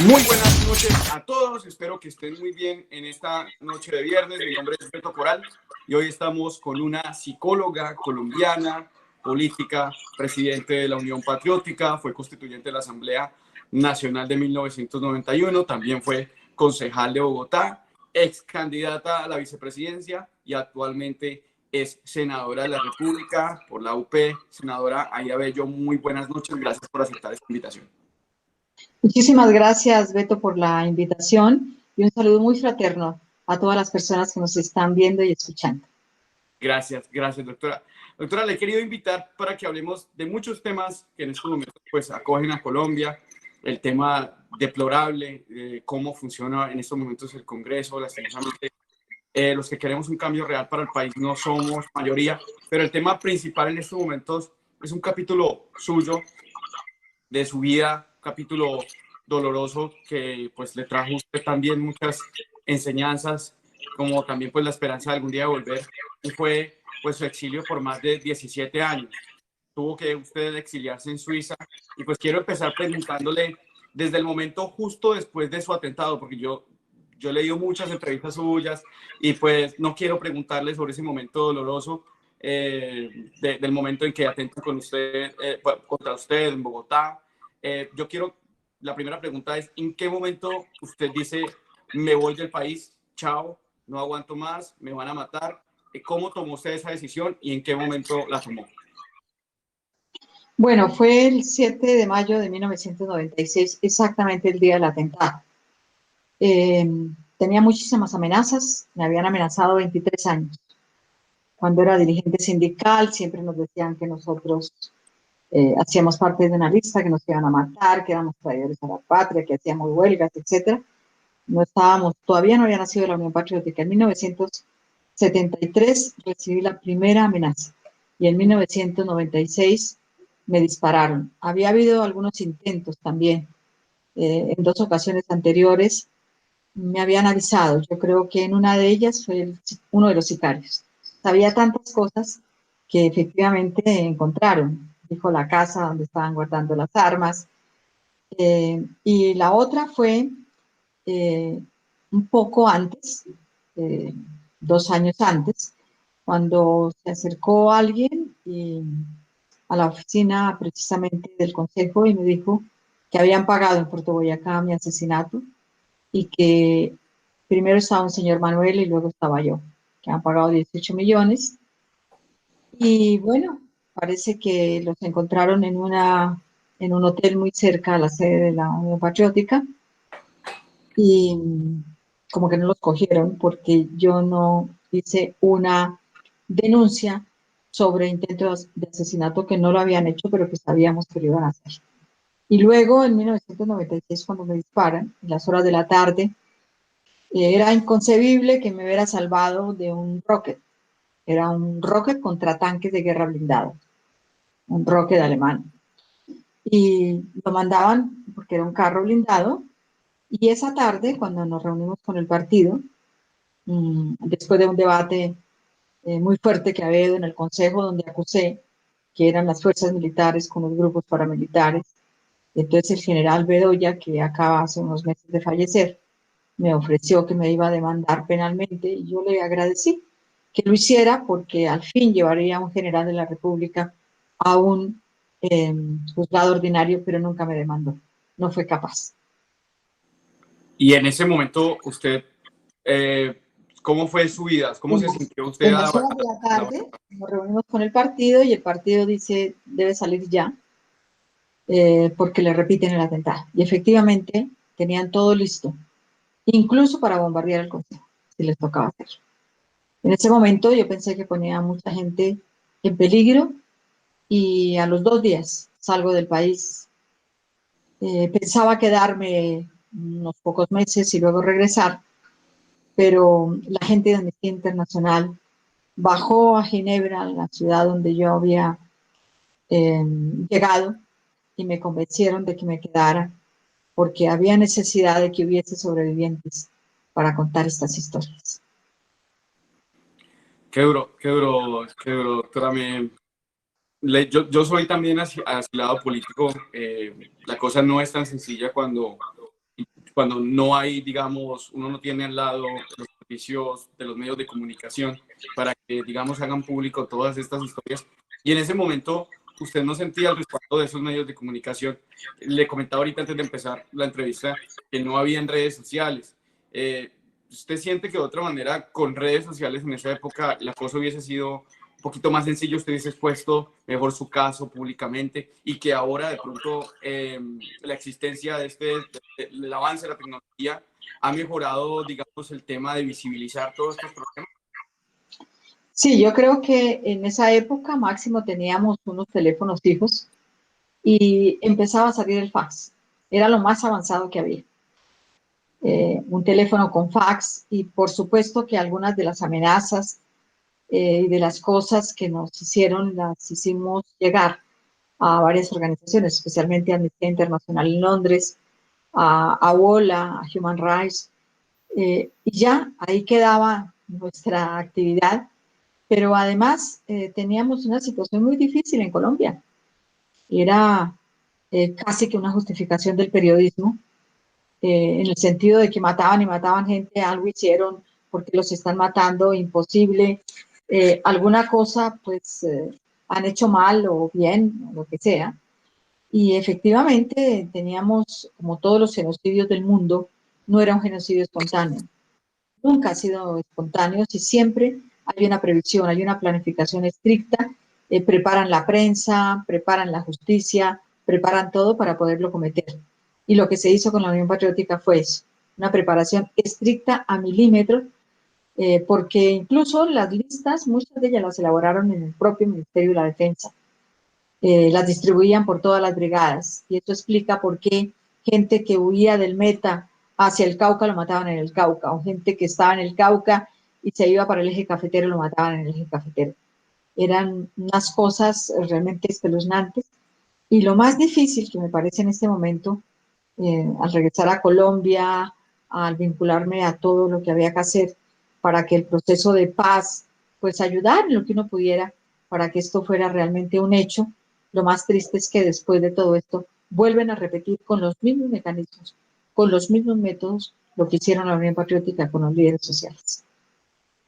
Muy buenas noches a todos, espero que estén muy bien en esta noche de viernes. Mi nombre es Beto Coral y hoy estamos con una psicóloga colombiana, política, presidente de la Unión Patriótica, fue constituyente de la Asamblea Nacional de 1991, también fue concejal de Bogotá, ex candidata a la vicepresidencia y actualmente es senadora de la República por la UP. Senadora Aida Bello, muy buenas noches, gracias por aceptar esta invitación. Muchísimas gracias, Beto, por la invitación y un saludo muy fraterno a todas las personas que nos están viendo y escuchando. Gracias, doctora. Doctora, le he querido invitar para que hablemos de muchos temas que en estos momentos pues acogen a Colombia. El tema deplorable, cómo funciona en estos momentos el Congreso, lastimosamente. Los que queremos un cambio real para el país no somos mayoría, pero el tema principal en estos momentos es un capítulo suyo, de su vida, un capítulo doloroso que pues le trajo a usted también muchas enseñanzas, como también pues la esperanza de algún día volver, y fue pues su exilio por más de 17 años. Tuvo que usted exiliarse en Suiza y pues quiero empezar preguntándole desde el momento justo después de su atentado, porque yo he leído muchas entrevistas suyas y pues no quiero preguntarle sobre ese momento doloroso, del momento en que atentan con usted, contra usted en Bogotá. Yo quiero, la primera pregunta es, ¿en qué momento usted dice, me voy del país, chao, no aguanto más, me van a matar? ¿Cómo tomó usted esa decisión y en qué momento la tomó? Bueno, fue el 7 de mayo de 1996, exactamente el día del atentado. Eh, Tenía muchísimas amenazas, me habían amenazado 23 años. Cuando era dirigente sindical, siempre nos decían que nosotros hacíamos parte de una lista, que nos iban a matar, que éramos traidores a la patria, que hacíamos huelgas, etcétera. No estábamos, todavía no había nacido la Unión Patriótica. En 1973 recibí la primera amenaza y en 1996 me dispararon. Había habido algunos intentos también. En dos ocasiones anteriores me habían avisado. Yo creo que en una de ellas fue uno de los sicarios. Sabía tantas cosas que efectivamente encontraron. Dijo la casa donde estaban guardando las armas. Y la otra fue eh, un poco antes, eh, 2 años antes, cuando se acercó alguien a la oficina precisamente del consejo y me dijo que habían pagado en Puerto Boyacá mi asesinato y que primero estaba un señor Manuel y luego estaba yo, que han pagado 18 millones. Y bueno, parece que los encontraron en un hotel muy cerca a la sede de la Unión Patriótica y como que no los cogieron porque yo no hice una denuncia sobre intentos de asesinato que no lo habían hecho, pero que sabíamos que lo iban a hacer. Y luego, en 1996, cuando me disparan, en las horas de la tarde, era inconcebible que me hubiera salvado de un rocket. Era un rocket contra tanques de guerra blindado, un rocket alemán. Y lo mandaban porque era un carro blindado. Y esa tarde, cuando nos reunimos con el partido, después de un debate muy fuerte que había en el Consejo, donde acusé que eran las fuerzas militares con los grupos paramilitares. Entonces el general Bedoya, que acaba hace unos meses de fallecer, me ofreció que me iba a demandar penalmente y yo le agradecí que lo hiciera porque al fin llevaría a un general de la República a un juzgado ordinario, pero nunca me demandó. No fue capaz. Y en ese momento, usted, ¿cómo fue su vida? ¿Cómo se sintió usted En a las horas de la tarde nos reunimos con el partido y el partido dice debe salir ya porque le repiten el atentado. Y efectivamente tenían todo listo, incluso para bombardear el consejo, si les tocaba hacer. En ese momento yo pensé que ponía a mucha gente en peligro y a los 2 días salgo del país. Pensaba quedarme unos pocos meses y luego regresar, pero la gente de Amnistía Internacional bajó a Ginebra, la ciudad donde yo había llegado, y me convencieron de que me quedara porque había necesidad de que hubiese sobrevivientes para contar estas historias. qué duro, doctora. Yo soy también asilado político. La cosa no es tan sencilla cuando cuando no hay, digamos, uno no tiene al lado los servicios de los medios de comunicación para que, digamos, hagan público todas estas historias. Y en ese momento usted no sentía el respaldo de esos medios de comunicación. Le comentaba ahorita antes de empezar la entrevista que no había en redes sociales. ¿Usted siente que de otra manera con redes sociales en esa época la cosa hubiese sido un poquito más sencillo, usted hubiese expuesto mejor su caso públicamente y que ahora de pronto la existencia de el avance de la tecnología ha mejorado, digamos, el tema de visibilizar todos estos problemas? Sí, yo creo que en esa época máximo teníamos unos teléfonos fijos y empezaba a salir el fax. Era lo más avanzado que había. Un teléfono con fax y por supuesto que algunas de las amenazas y de las cosas que nos hicieron las hicimos llegar a varias organizaciones, especialmente a Amnistía Internacional en Londres, a WOLA, a Human Rights, y ya ahí quedaba nuestra actividad, pero además teníamos una situación muy difícil en Colombia. Era casi que una justificación del periodismo, en el sentido de que mataban y mataban gente, algo hicieron porque los están matando, imposible, alguna cosa pues han hecho mal o bien, o lo que sea. Y efectivamente teníamos, como todos los genocidios del mundo, no era un genocidio espontáneo. Nunca ha sido espontáneo, si siempre hay una previsión, hay una planificación estricta, preparan la prensa, preparan la justicia, preparan todo para poderlo cometer. Y lo que se hizo con la Unión Patriótica fue eso, una preparación estricta a milímetros, porque incluso las listas, muchas de ellas las elaboraron en el propio Ministerio de la Defensa, las distribuían por todas las brigadas, y esto explica por qué gente que huía del Meta hacia el Cauca lo mataban en el Cauca, o gente que estaba en el Cauca y se iba para el eje cafetero lo mataban en el eje cafetero. Eran unas cosas realmente espeluznantes. Y lo más difícil que me parece en este momento, al regresar a Colombia, al vincularme a todo lo que había que hacer para que el proceso de paz, pues ayudar en lo que uno pudiera para que esto fuera realmente un hecho, lo más triste es que después de todo esto vuelven a repetir con los mismos mecanismos, con los mismos métodos, lo que hicieron la Unión Patriótica con los líderes sociales.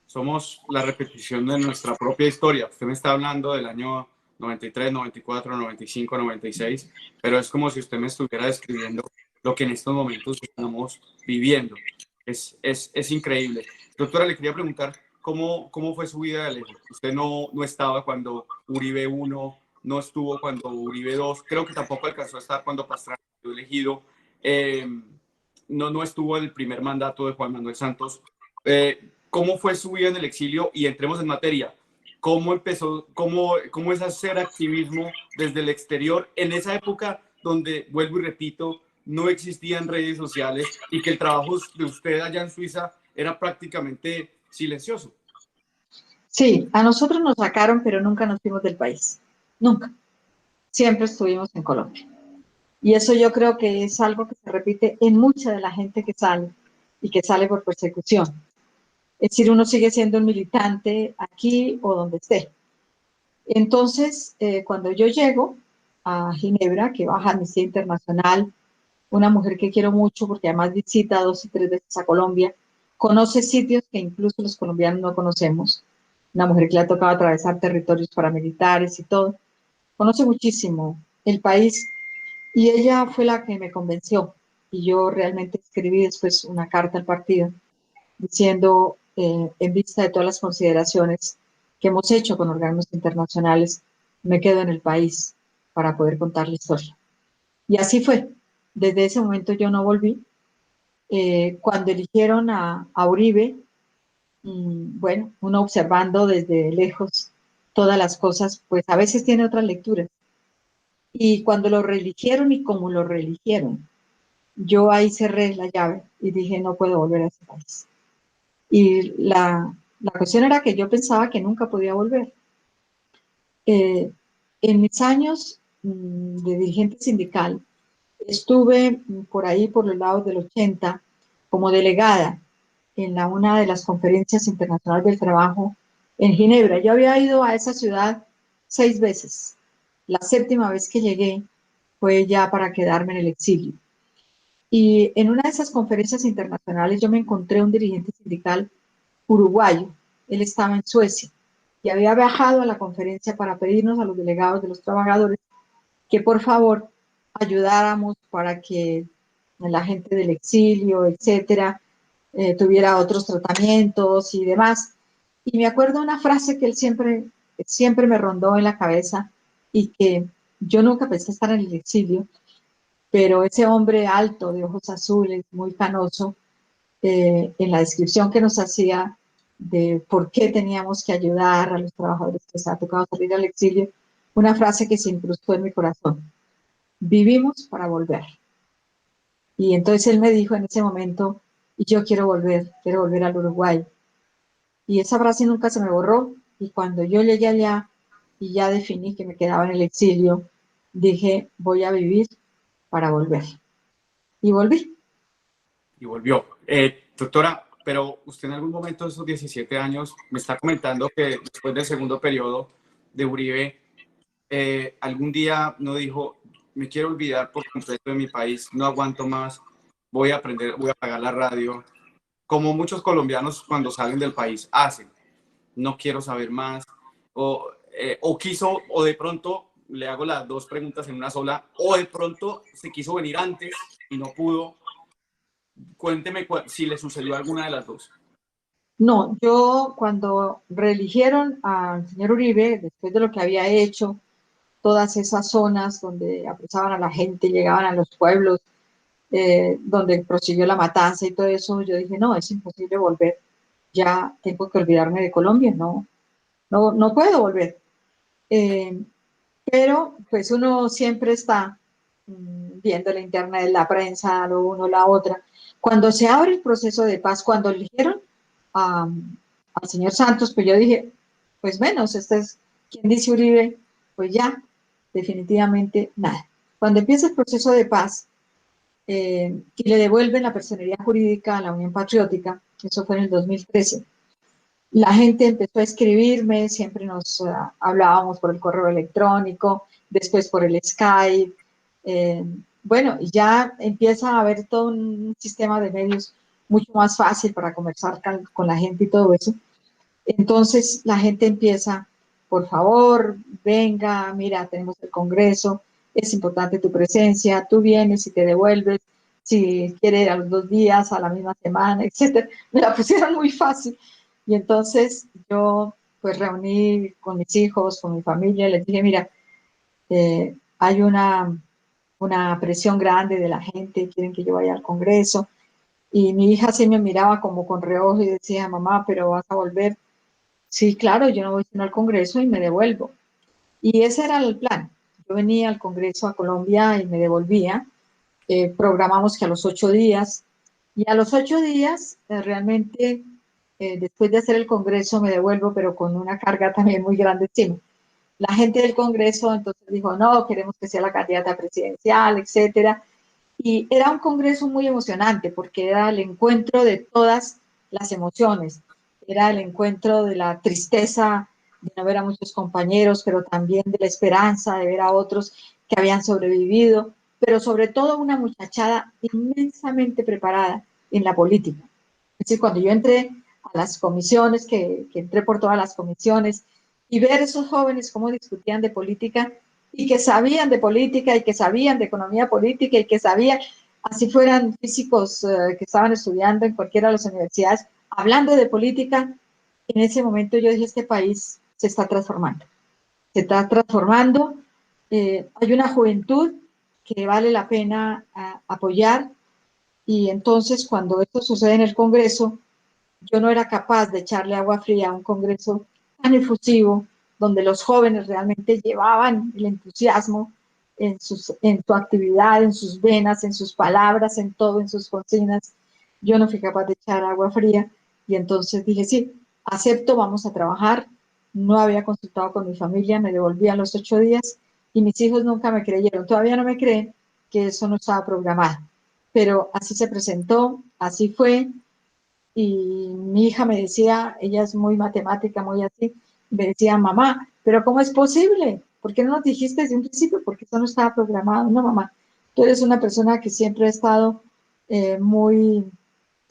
Somos la repetición de nuestra propia historia. Usted me está hablando del año 93, 94, 95, 96, pero es como si usted me estuviera describiendo lo que en estos momentos estamos viviendo. Es increíble. Doctora, le quería preguntar cómo fue su vida de lejos. Usted no estaba cuando Uribe 1, no estuvo cuando Uribe 2, creo que tampoco alcanzó a estar cuando Pastrana fue elegido, no estuvo en el primer mandato de Juan Manuel Santos. ¿Cómo fue su vida en el exilio? Y entremos en materia. ¿Cómo empezó, cómo es hacer activismo desde el exterior en esa época donde, vuelvo y repito, no existían redes sociales y que el trabajo de usted allá en Suiza era prácticamente silencioso? Sí, a nosotros nos sacaron, pero nunca nos fuimos del país. Nunca. Siempre estuvimos en Colombia. Y eso yo creo que es algo que se repite en mucha de la gente que sale y que sale por persecución. Es decir, uno sigue siendo un militante aquí o donde esté. Entonces, cuando yo llego a Ginebra, que baja Amnistía Internacional, una mujer que quiero mucho porque además visita 2 y 3 veces a Colombia, conoce sitios que incluso los colombianos no conocemos, una mujer que le ha tocado atravesar territorios paramilitares y todo, conoce muchísimo el país y ella fue la que me convenció y yo realmente escribí después una carta al partido diciendo, en vista de todas las consideraciones que hemos hecho con organismos internacionales, me quedo en el país para poder contar la historia. Y así fue. Desde ese momento yo no volví. Cuando eligieron a Uribe, bueno, uno observando desde lejos todas las cosas, pues a veces tiene otras lecturas. Y cuando lo reeligieron y como lo reeligieron, yo ahí cerré la llave y dije, no puedo volver a ese país. Y la cuestión era que yo pensaba que nunca podía volver. En mis años de dirigente sindical, estuve por ahí, por los lados del 80, como delegada en una de las conferencias internacionales del trabajo en Ginebra. Yo había ido a esa ciudad 6 veces. La séptima vez que llegué fue ya para quedarme en el exilio. Y en una de esas conferencias internacionales yo me encontré un dirigente sindical uruguayo. Él estaba en Suecia y había viajado a la conferencia para pedirnos a los delegados de los trabajadores que por favor ayudáramos para que la gente del exilio, etcétera, tuviera otros tratamientos y demás. Y me acuerdo una frase que él siempre me rondó en la cabeza y que yo nunca pensé estar en el exilio, pero ese hombre alto, de ojos azules, muy canoso, en la descripción que nos hacía de por qué teníamos que ayudar a los trabajadores que se ha tocado salir al exilio, una frase que se incrustó en mi corazón: vivimos para volver. Y entonces él me dijo en ese momento, y yo quiero volver al Uruguay. Y esa frase nunca se me borró. Y cuando yo llegué allá y ya definí que me quedaba en el exilio, dije, voy a vivir para volver. Y volví. Y volvió. Doctora, pero usted en algún momento de esos 17 años me está comentando que después del segundo periodo de Uribe, algún día no dijo, me quiero olvidar por completo de mi país, no aguanto más, voy a aprender, voy a apagar la radio, como muchos colombianos cuando salen del país hacen, no quiero saber más, o quiso, o de pronto, le hago las dos preguntas en una sola, o de pronto se quiso venir antes y no pudo. Cuénteme si le sucedió alguna de las dos. No, yo cuando reeligieron al señor Uribe, después de lo que había hecho, todas esas zonas donde apresaban a la gente, llegaban a los pueblos, donde prosiguió la matanza y todo eso, yo dije, no, es imposible volver, ya tengo que olvidarme de Colombia, no puedo volver. Eh, pero pues uno siempre está viendo la internet, la prensa, lo uno, la otra. Cuando se abre el proceso de paz, cuando eligieron a, al señor Santos, pues yo dije, pues menos, este es quien dice Uribe, pues ya, definitivamente nada. Cuando empieza el proceso de paz y le devuelven la personería jurídica a la Unión Patriótica, eso fue en el 2013, la gente empezó a escribirme, siempre nos hablábamos por el correo electrónico, después por el Skype. eh, bueno, y ya empieza a haber todo un sistema de medios mucho más fácil para conversar con la gente y todo eso. Entonces la gente empieza, por favor, venga, mira, tenemos el Congreso, es importante tu presencia, tú vienes y te devuelves, si quieres a los 2 días, a la misma semana, etcétera. Me la pusieron muy fácil. Y entonces yo pues reuní con mis hijos, con mi familia, y les dije, mira, hay una presión grande de la gente, quieren que yo vaya al Congreso. Y mi hija sí me miraba como con reojo y decía, mamá, pero vas a volver. Sí, claro, yo no voy sino al Congreso y me devuelvo. Y ese era el plan. Yo venía al Congreso a Colombia y me devolvía. Programamos que a los 8 días. Y a los 8 días, realmente, después de hacer el Congreso, me devuelvo, pero con una carga también muy grande encima. La gente del Congreso entonces dijo, no, queremos que sea la candidata presidencial, etcétera. Y era un congreso muy emocionante porque era el encuentro de todas las emociones. Era el encuentro de la tristeza de no ver a muchos compañeros, pero también de la esperanza de ver a otros que habían sobrevivido, pero sobre todo una muchachada inmensamente preparada en la política. Es decir, cuando yo entré a las comisiones, que entré por todas las comisiones, y ver esos jóvenes cómo discutían de política, y que sabían de política y que sabían de economía política y que sabían, así fueran físicos que estaban estudiando en cualquiera de las universidades, hablando de política, en ese momento yo dije, este país se está transformando, hay una juventud que vale la pena apoyar, y entonces cuando esto sucede en el Congreso, yo no era capaz de echarle agua fría a un Congreso tan efusivo, donde los jóvenes realmente llevaban el entusiasmo en su actividad, en sus venas, en sus palabras, en todo, en sus consignas. Yo no fui capaz de echar agua fría y entonces dije, sí, acepto, vamos a trabajar. No había consultado con mi familia, me devolví a los 8 días y mis hijos nunca me creyeron. Todavía no me creen que eso no estaba programado, pero así se presentó, así fue. Y mi hija me decía, ella es muy matemática, muy así, me decía, mamá, pero ¿cómo es posible? ¿Por qué no nos dijiste desde un principio? Porque eso no estaba programado. No, mamá, tú eres una persona que siempre ha estado muy,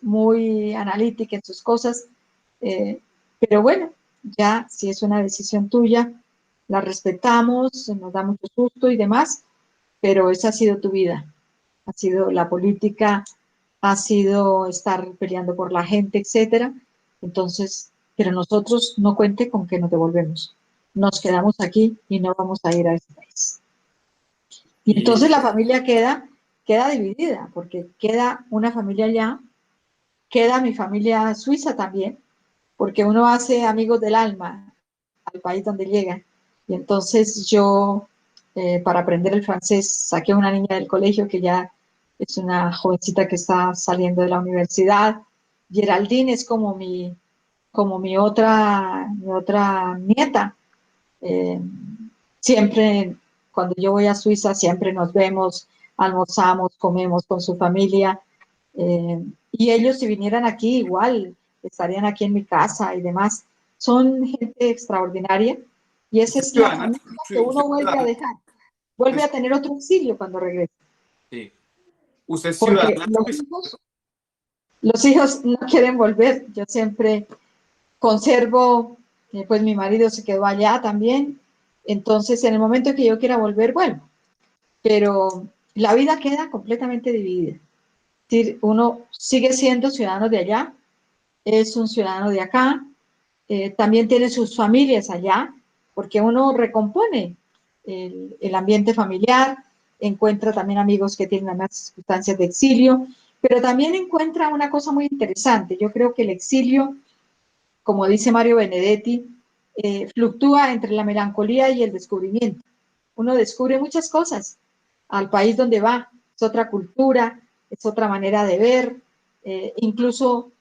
muy analítica en sus cosas, pero bueno, ya si es una decisión tuya, la respetamos, nos da mucho susto y demás, pero esa ha sido tu vida, ha sido la política, ha sido estar peleando por la gente, etcétera. Entonces, pero nosotros no cuente con que nos devolvemos. Nos quedamos aquí y no vamos a ir a ese país. Y Y entonces la familia queda dividida, porque queda una familia allá, queda mi familia suiza también, porque uno hace amigos del alma al país donde llega. Y entonces yo, para aprender el francés, saqué a una niña del colegio que ya es una jovencita que está saliendo de la universidad. Geraldine es como mi otra nieta. Eh, Siempre, cuando yo voy a Suiza, siempre nos vemos, almorzamos, comemos con su familia. Y ellos, si vinieran aquí, igual estarían aquí en mi casa y demás. Son gente extraordinaria y esa usted es es la ciudadana, familia que usted uno es vuelve a ciudadana, dejar. Vuelve usted, a tener otro exilio cuando regresa, sí. Usted es porque ciudadana suiza. los hijos no quieren volver. Yo siempre conservo, pues mi marido se quedó allá también. Entonces, en el momento que yo quiera volver, vuelvo. Pero la vida queda completamente dividida. Es decir, uno sigue siendo ciudadano de allá, es un ciudadano de acá, también tiene sus familias allá, porque uno recompone el ambiente familiar, encuentra también amigos que tienen las circunstancias de exilio, pero también encuentra una cosa muy interesante. Yo creo que el exilio, como dice Mario Benedetti, fluctúa entre la melancolía y el descubrimiento. Uno descubre muchas cosas al país donde va, es otra cultura, es otra manera de ver, incluso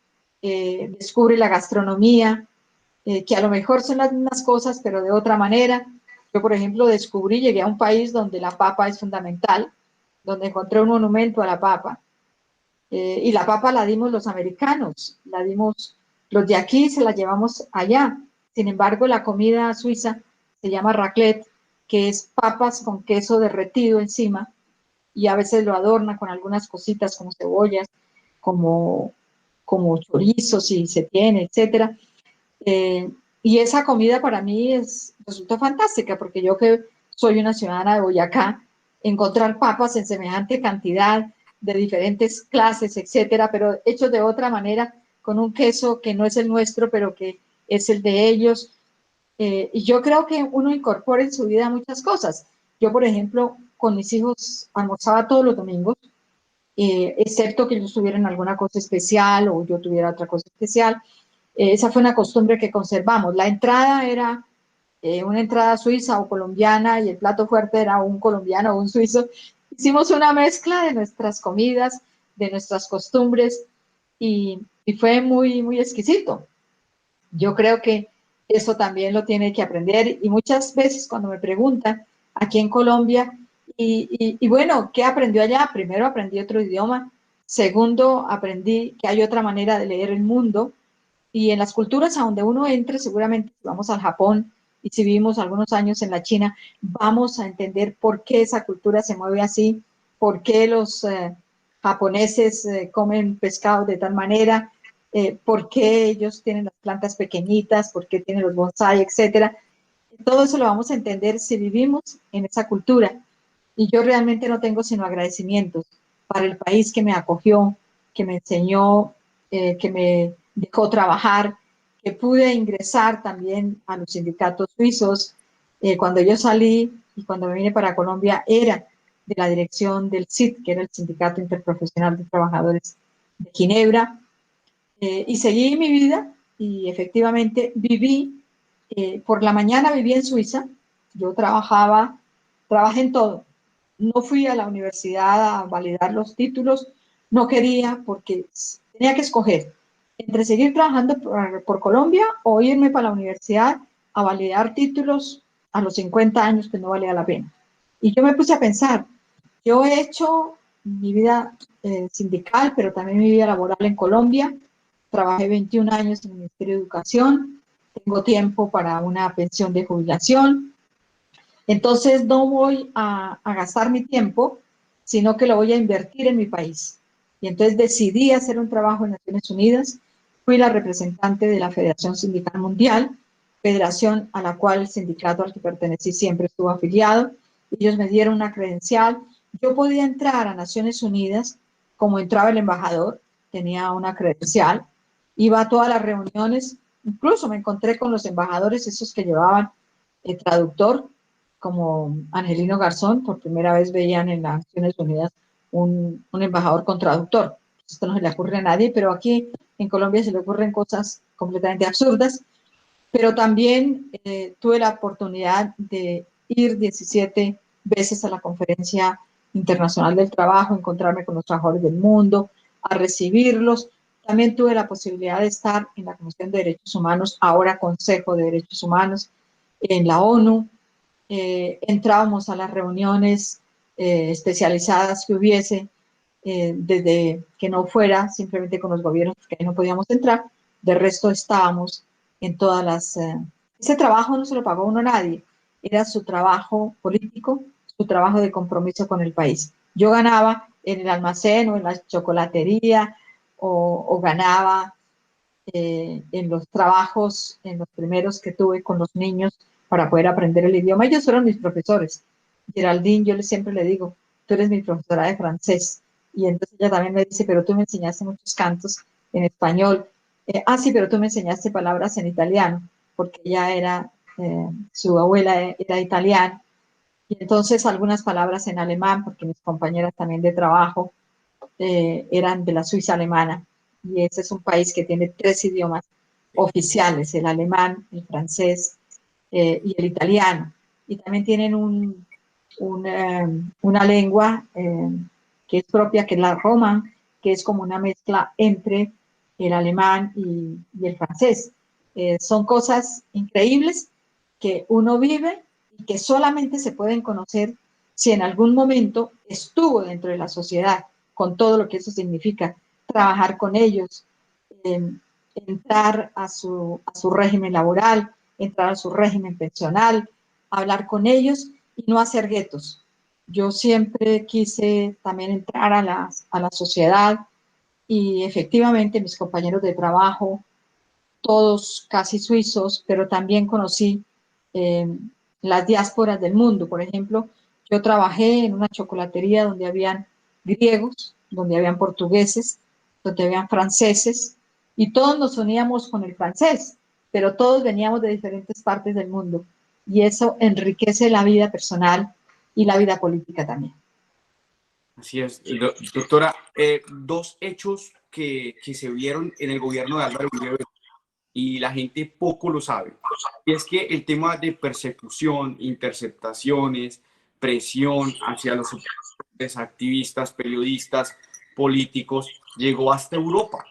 descubre la gastronomía, que a lo mejor son las mismas cosas, pero de otra manera. Yo, por ejemplo, descubrí, llegué a un país donde la papa es fundamental, donde encontré un monumento a la papa, y la papa la dimos los americanos, la dimos los de aquí, se la llevamos allá. Sin embargo, la comida suiza se llama raclette, que es papas con queso derretido encima, y a veces lo adorna con algunas cositas como cebollas, como, como chorizos si se tiene, etcétera. Eh, y esa comida para mí resultó fantástica, porque yo que soy una ciudadana de Boyacá, encontrar papas en semejante cantidad, de diferentes clases, etcétera, pero hechos de otra manera, con un queso que no es el nuestro, pero que es el de ellos. Y yo creo que uno incorpora en su vida muchas cosas. Yo, por ejemplo, con mis hijos almorzaba todos los domingos, excepto que ellos tuvieran alguna cosa especial o yo tuviera otra cosa especial. Esa fue una costumbre que conservamos. La entrada era una entrada suiza o colombiana y el plato fuerte era un colombiano o un suizo. Hicimos una mezcla de nuestras comidas, de nuestras costumbres y fue muy, muy exquisito. Yo creo que eso también lo tiene que aprender y muchas veces cuando me preguntan aquí en Colombia, y bueno, ¿qué aprendió allá? Primero aprendí otro idioma, segundo aprendí que hay otra manera de leer el mundo y en las culturas a donde uno entre, seguramente si vamos al Japón y si vivimos algunos años en la China, vamos a entender por qué esa cultura se mueve así, por qué los japoneses comen pescado de tal manera, por qué ellos tienen las plantas pequeñitas, por qué tienen los bonsai, etcétera. Todo eso lo vamos a entender si vivimos en esa cultura. Y yo realmente no tengo sino agradecimientos para el país que me acogió, que me enseñó, que me dejó trabajar, que pude ingresar también a los sindicatos suizos. Cuando yo salí y cuando me vine para Colombia era de la dirección del SIT, que era el Sindicato Interprofesional de Trabajadores de Ginebra, y seguí mi vida y efectivamente viví, por la mañana viví en Suiza, yo trabajé en todo, no fui a la universidad a validar los títulos, no quería porque tenía que escoger entre seguir trabajando por Colombia o irme para la universidad a validar títulos a los 50 años que no valía la pena. Y yo me puse a pensar, yo he hecho mi vida sindical, pero también mi vida laboral en Colombia. Trabajé 21 años en el Ministerio de Educación, tengo tiempo para una pensión de jubilación, entonces no voy a gastar mi tiempo, sino que lo voy a invertir en mi país. Y entonces decidí hacer un trabajo en Naciones Unidas. Fui la representante de la Federación Sindical Mundial, federación a la cual el sindicato al que pertenecí siempre estuvo afiliado. Ellos me dieron una credencial. Yo podía entrar a Naciones Unidas como entraba el embajador, tenía una credencial, iba a todas las reuniones, incluso me encontré con los embajadores, esos que llevaban el traductor, como Angelino Garzón, por primera vez veían en las Naciones Unidas un embajador con traductor. Esto no se le ocurre a nadie, pero aquí en Colombia se le ocurren cosas completamente absurdas. Pero también tuve la oportunidad de ir 17 veces a la Conferencia Internacional del Trabajo, encontrarme con los trabajadores del mundo, a recibirlos. También tuve la posibilidad de estar en la Comisión de Derechos Humanos, ahora Consejo de Derechos Humanos, en la ONU. Entrábamos a las reuniones especializadas que hubiese, desde que no fuera simplemente con los gobiernos, porque ahí no podíamos entrar. De resto estábamos en todas las... ese trabajo no se lo pagó uno a nadie, era su trabajo político, su trabajo de compromiso con el país. Yo ganaba en el almacén o en la chocolatería o ganaba en los trabajos, en los primeros que tuve con los niños para poder aprender el idioma. Ellos fueron mis profesores. Geraldine, yo siempre le digo, tú eres mi profesora de francés. Y entonces ella también me dice, pero tú me enseñaste muchos cantos en español. Sí, pero tú me enseñaste palabras en italiano, porque ella era, su abuela era italiana. Y entonces algunas palabras en alemán, porque mis compañeras también de trabajo eran de la Suiza alemana. Y ese es un país que tiene 3 idiomas oficiales, el alemán, el francés y el italiano. Y también tienen una lengua que es propia, que es la roman, que es como una mezcla entre el alemán y el francés. Son cosas increíbles que uno vive y que solamente se pueden conocer si en algún momento estuvo dentro de la sociedad, con todo lo que eso significa, trabajar con ellos, eh, entrar a su régimen laboral, entrar a su régimen pensional, hablar con ellos y no hacer guetos. Yo siempre quise también entrar a la sociedad y efectivamente mis compañeros de trabajo, todos casi suizos, pero también conocí eh, las diásporas del mundo. Por ejemplo, yo trabajé en una chocolatería donde habían griegos, donde habían portugueses, donde habían franceses, y todos nos uníamos con el francés, pero todos veníamos de diferentes partes del mundo, y eso enriquece la vida personal y la vida política también. Así es, doctora. Dos hechos que se vieron en el gobierno de Álvaro Uribe y la gente poco lo sabe. Y es que el tema de persecución, interceptaciones, presión hacia los activistas, periodistas, políticos, llegó hasta Europa.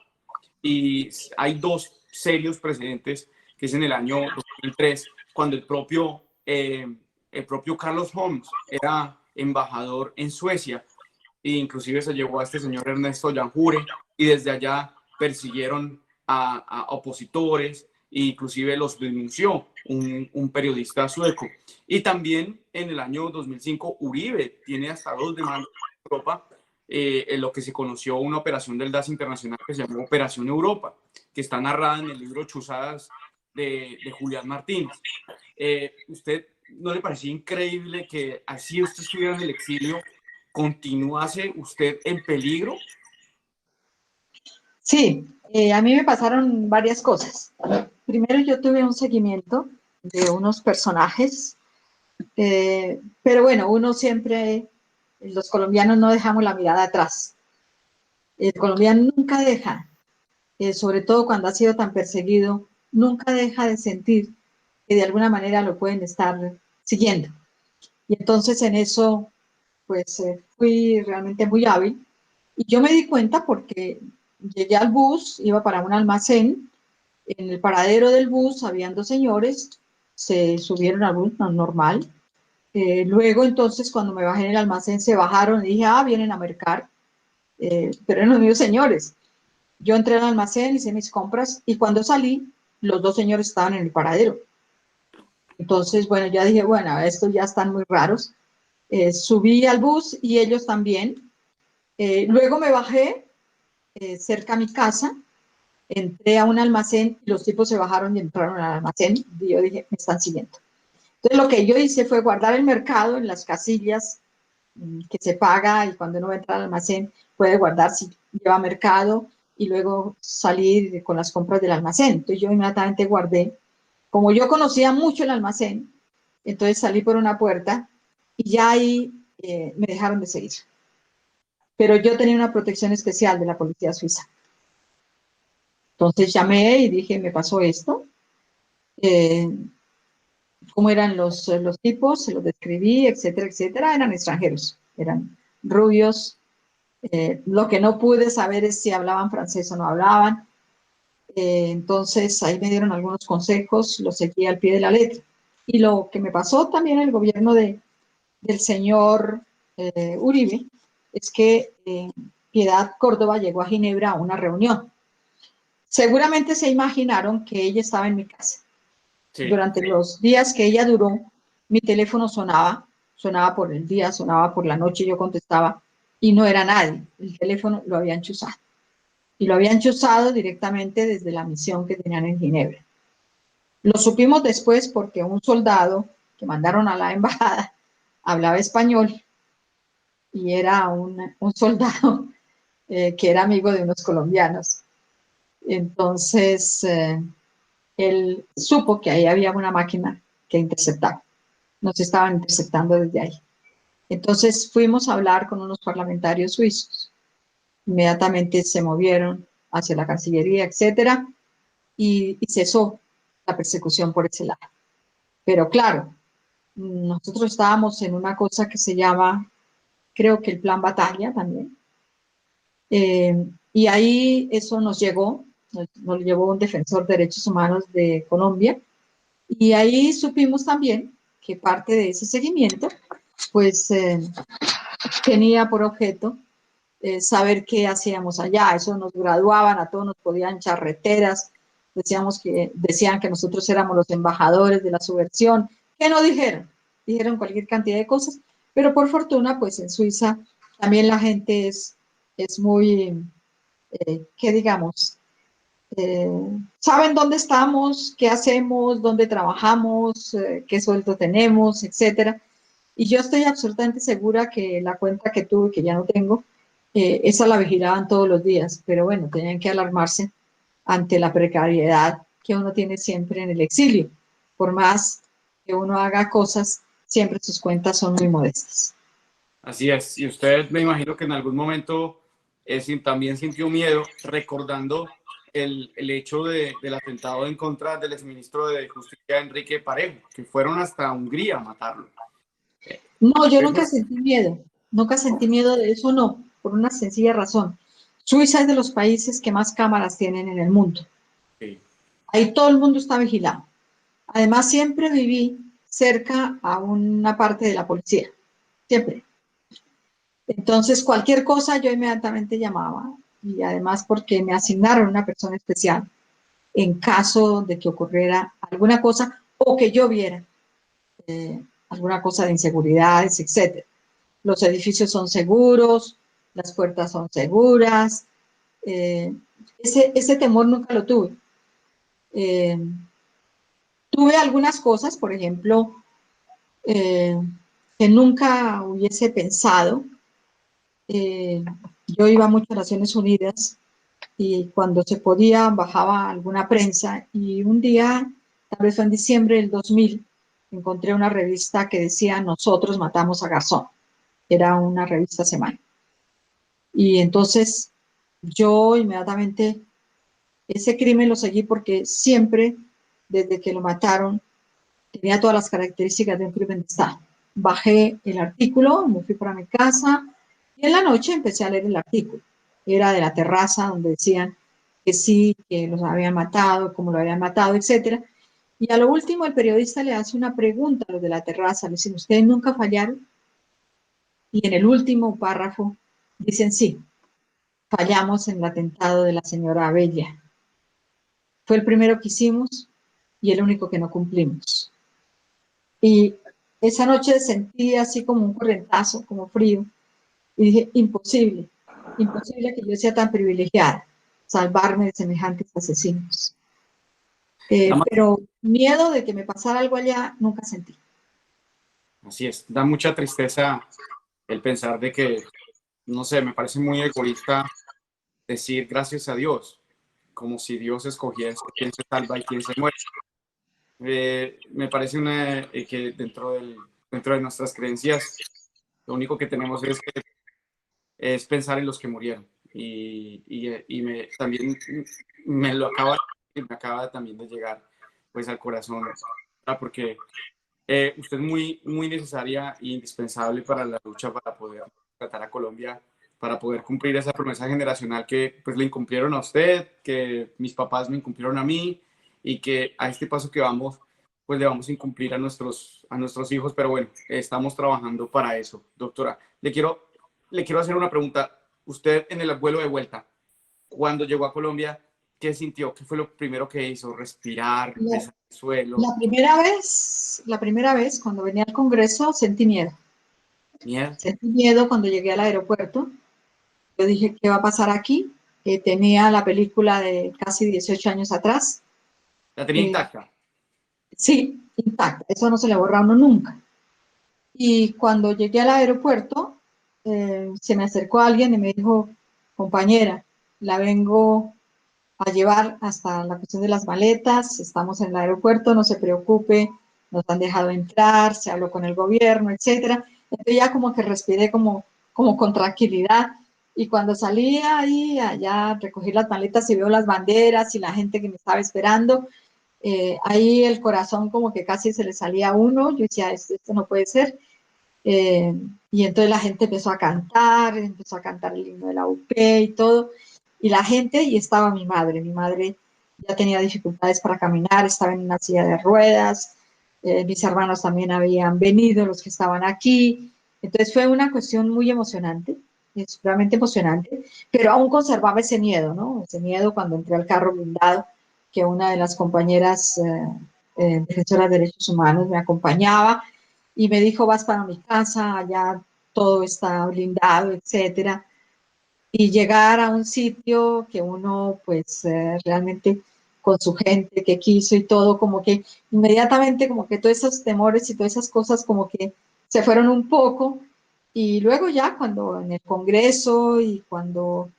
Y hay dos serios precedentes, que es en el año 2003, cuando el propio Carlos Holmes era embajador en Suecia, e inclusive se llevó a este señor Ernesto Janjure, y desde allá persiguieron a opositores, e inclusive los denunció un periodista sueco. Y también en el año 2005 Uribe tiene hasta 2 demandas en Europa, en lo que se conoció una operación del DAS internacional que se llamó Operación Europa, que está narrada en el libro Chuzadas de Julián Martínez. ¿Usted no le parecía increíble que así usted estuviera en el exilio, continuase usted en peligro? Sí, a mí me pasaron varias cosas. Primero yo tuve un seguimiento de unos personajes, pero bueno, uno siempre, los colombianos no dejamos la mirada atrás. El colombiano nunca deja, sobre todo cuando ha sido tan perseguido, nunca deja de sentir que de alguna manera lo pueden estar siguiendo. Y entonces en eso, pues fui realmente muy hábil. Y yo me di cuenta porque llegué al bus, iba para un almacén, en el paradero del bus habían 2 señores, se subieron al bus normal. Luego entonces cuando me bajé en el almacén se bajaron y dije, vienen a mercar, pero eran los mismos señores. Yo entré al almacén, hice mis compras y cuando salí, los 2 señores estaban en el paradero. Entonces, bueno, ya dije, bueno, estos ya están muy raros. Subí al bus y ellos también. Luego me bajé cerca a mi casa, entré a un almacén, los tipos se bajaron y entraron al almacén, y yo dije, me están siguiendo. Entonces lo que yo hice fue guardar el mercado en las casillas que se paga, y cuando uno entra al almacén puede guardar si lleva mercado y luego salir con las compras del almacén. Entonces yo inmediatamente guardé. Como yo conocía mucho el almacén, entonces salí por una puerta y ya ahí me dejaron de seguir. Pero yo tenía una protección especial de la policía suiza. Entonces llamé y dije, me pasó esto. Eh, ¿Cómo eran los tipos? Se los describí, etcétera, etcétera. Eran extranjeros, eran rubios. Lo que no pude saber es si hablaban francés o no hablaban. Entonces ahí me dieron algunos consejos, los seguí al pie de la letra. Y lo que me pasó también en el gobierno del señor Uribe es que Piedad Córdoba llegó a Ginebra a una reunión. Seguramente se imaginaron que ella estaba en mi casa. Sí. Durante los días que ella duró, mi teléfono sonaba por el día, sonaba por la noche, yo contestaba y no era nadie. El teléfono lo habían chuzado. Y lo habían chuzado directamente desde la misión que tenían en Ginebra. Lo supimos después porque un soldado que mandaron a la embajada hablaba español y era un soldado que era amigo de unos colombianos. Entonces, él supo que ahí había una máquina que interceptaba. Nos estaban interceptando desde ahí. Entonces fuimos a hablar con unos parlamentarios suizos. Inmediatamente se movieron hacia la Cancillería, etcétera, y cesó la persecución por ese lado. Pero claro, nosotros estábamos en una cosa que se llama, creo que el Plan Batalla también, y ahí eso nos llevó un defensor de derechos humanos de Colombia, y ahí supimos también que parte de ese seguimiento, pues tenía por objeto saber qué hacíamos allá. Eso nos graduaban, a todos nos podían charreteras, decían que nosotros éramos los embajadores de la subversión, que no dijeron cualquier cantidad de cosas, pero por fortuna, pues en Suiza también la gente es muy, ¿qué digamos? Eh, Saben dónde estamos, qué hacemos, dónde trabajamos, qué sueldo tenemos, etcétera. Y yo estoy absolutamente segura que la cuenta que tuve, que ya no tengo, esa la vigilaban todos los días, pero bueno, tenían que alarmarse ante la precariedad que uno tiene siempre en el exilio. Por más que uno haga cosas, siempre sus cuentas son muy modestas. Así es. Y usted me imagino que en algún momento también sintió miedo recordando el hecho del atentado en contra del exministro de Justicia, Enrique Parejo, que fueron hasta Hungría a matarlo. No, yo Eso nunca sentí miedo de eso, no, por una sencilla razón. Suiza es de los países que más cámaras tienen en el mundo. sí. Ahí todo el mundo está vigilado. Además, siempre viví cerca a una parte de la policía, siempre. Entonces, cualquier cosa yo inmediatamente llamaba, y además porque me asignaron una persona especial en caso de que ocurriera alguna cosa o que yo viera alguna cosa de inseguridades, etcétera. Los edificios son seguros, las puertas son seguras. eh, ese temor nunca lo tuve. Eh, Tuve algunas cosas, por ejemplo, eh, que nunca hubiese pensado. Eh, yo iba mucho a Naciones Unidas y cuando se podía bajaba alguna prensa, y un día, tal vez fue en diciembre del 2000, encontré una revista que decía Nosotros matamos a Garzón. Era una revista semanal. Y entonces yo inmediatamente ese crimen lo seguí porque siempre, desde que lo mataron, tenía todas las características de un crimen de Estado. Bajé el artículo, me fui para mi casa y en la noche empecé a leer el artículo. Era de la terraza donde decían que sí, que los habían matado, cómo lo habían matado, etcétera. Y a lo último el periodista le hace una pregunta a los de la terraza, le dicen, ¿ustedes nunca fallaron? Y en el último párrafo dicen, sí, fallamos en el atentado de la señora Abella. Fue el primero que hicimos y el único que no cumplimos. Y esa noche sentí así como un corrientazo, como frío, y dije, imposible. imposible que yo sea tan privilegiada, salvarme de semejantes asesinos. Pero miedo de que me pasara algo allá nunca sentí. Así es, da mucha tristeza el pensar de que, no sé, me parece muy egoísta decir gracias a Dios, como si Dios escogiese quién se salva y quién se muere. Me parece que dentro de nuestras creencias, lo único que tenemos es pensar en los que murieron. También me acaba también de llegar pues al corazón, ¿verdad? Porque usted es muy necesaria e indispensable para la lucha para poder tratar a Colombia, para poder cumplir esa promesa generacional que pues le incumplieron a usted, que mis papás me incumplieron a mí y que a este paso que vamos, pues le vamos a incumplir a nuestros hijos, pero bueno, estamos trabajando para eso. Doctora, le quiero hacer una pregunta. Usted en el vuelo de vuelta, cuando llegó a Colombia, ¿qué sintió? ¿Qué fue lo primero que hizo? ¿Respirar, besar el suelo? La primera vez cuando venía al Congreso sentí miedo. ¿Miedo? Sentí miedo cuando llegué al aeropuerto. Yo dije, ¿qué va a pasar aquí? Tenía la película de casi 18 años atrás. ¿La tenía intacta? Sí, intacta. Eso no se le borra a uno nunca. Y cuando llegué al aeropuerto, se me acercó alguien y me dijo, compañera, la vengo a llevar hasta la cuestión de las maletas, estamos en el aeropuerto, no se preocupe, nos han dejado entrar, se habló con el gobierno, etcétera. Entonces ya como que respiré como con tranquilidad. Y cuando salí ahí, allá a recoger las maletas y veo las banderas y la gente que me estaba esperando, ahí el corazón como que casi se le salía a uno. Yo decía, esto no puede ser. Eh, y entonces la gente empezó a cantar el himno de la UP y todo. Y la gente, y estaba mi madre ya tenía dificultades para caminar, estaba en una silla de ruedas, mis hermanos también habían venido, los que estaban aquí. Entonces fue una cuestión muy emocionante, es realmente emocionante, pero aún conservaba ese miedo, ¿no? Ese miedo cuando entré al carro blindado, que una de las compañeras defensoras de derechos humanos me acompañaba y me dijo, vas para mi casa, allá todo está blindado, etcétera. Y llegar a un sitio que uno, pues, realmente con su gente que quiso y todo, como que inmediatamente, como que todos esos temores y todas esas cosas, como que se fueron un poco. Y luego ya cuando en el Congreso y cuando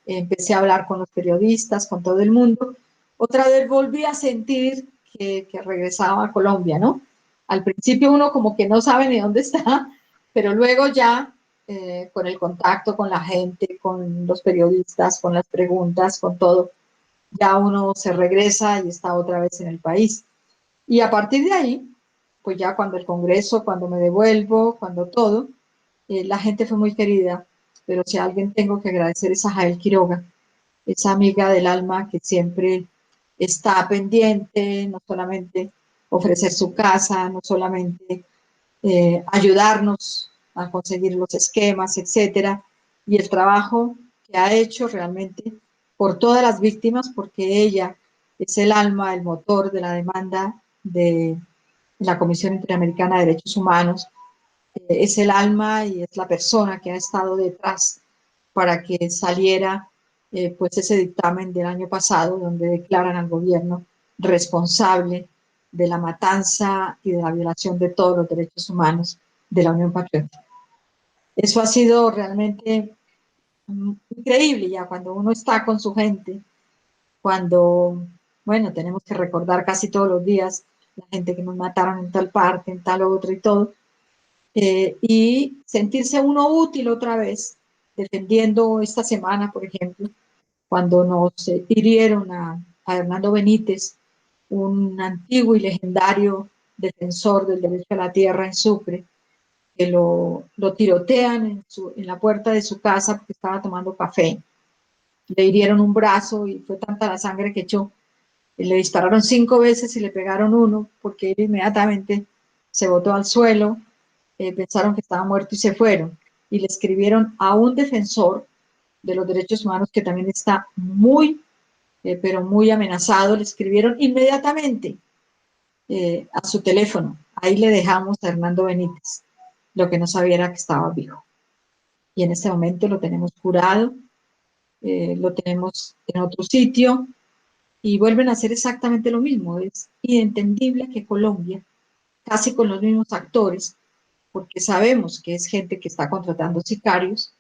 empecé a hablar con los periodistas, con todo el mundo, otra vez volví a sentir que regresaba a Colombia, ¿no? Al principio uno como que no sabe ni dónde está, pero luego ya con el contacto con la gente, con los periodistas, con las preguntas, con todo, ya uno se regresa y está otra vez en el país. Y a partir de ahí, pues ya cuando el Congreso, cuando me devuelvo, cuando todo, la gente fue muy querida, pero si a alguien tengo que agradecer es a Jael Quiroga, esa amiga del alma que siempre está pendiente, no solamente ofrecer su casa, no solamente ayudarnos a conseguir los esquemas, etcétera, y el trabajo que ha hecho realmente por todas las víctimas, porque ella es el alma, el motor de la demanda de la Comisión Interamericana de Derechos Humanos, es el alma y es la persona que ha estado detrás para que saliera pues ese dictamen del año pasado donde declaran al gobierno responsable de la matanza y de la violación de todos los derechos humanos de la Unión Patriótica. Eso ha sido realmente increíble ya cuando uno está con su gente, cuando, bueno, tenemos que recordar casi todos los días la gente que nos mataron en tal parte, en tal otro y todo, y sentirse uno útil otra vez, defendiendo esta semana, por ejemplo, cuando nos hirieron a Hernando Benítez, un antiguo y legendario defensor del derecho a la tierra en Sucre, que lo tirotean en la puerta de su casa porque estaba tomando café. Le hirieron un brazo y fue tanta la sangre que echó. Le dispararon 5 veces y le pegaron uno porque él inmediatamente se botó al suelo, pensaron que estaba muerto y se fueron. Y le escribieron a un defensor de los derechos humanos que también está muy, pero muy amenazado, le escribieron inmediatamente a su teléfono. Ahí le dejamos a Hernando Benítez. Lo que no sabía era que estaba vivo. Y en este momento lo tenemos curado lo tenemos en otro sitio y vuelven a hacer exactamente lo mismo. Es inentendible que Colombia, casi con los mismos actores, porque sabemos que es gente que está contratando sicarios,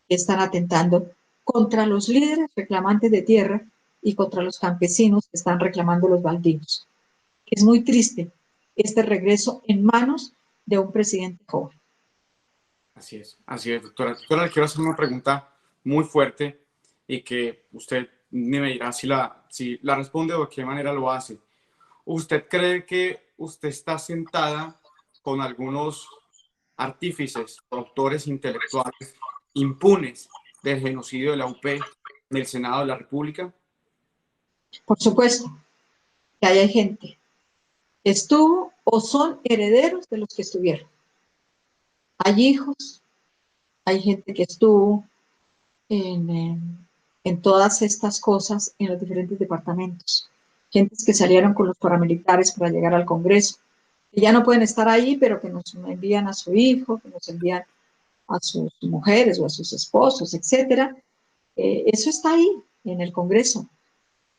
que están atentando contra los líderes reclamantes de tierra y contra los campesinos que están reclamando los baldíos. Es muy triste este regreso en manos de un presidente joven. Así es, doctora. Doctora, le quiero hacer una pregunta muy fuerte y que usted me dirá si la responde o de qué manera lo hace. ¿Usted cree que usted está sentada con algunos artífices, autores intelectuales impunes del genocidio de la UP en el Senado de la República? Por supuesto que hay gente que estuvo o son herederos de los que estuvieron. Hay hijos, hay gente que estuvo en todas estas cosas en los diferentes departamentos. Gentes que salieron con los paramilitares para llegar al Congreso, que ya no pueden estar ahí, pero que nos envían a su hijo, que nos envían a sus mujeres o a sus esposos, etcétera. Eso está ahí en el Congreso.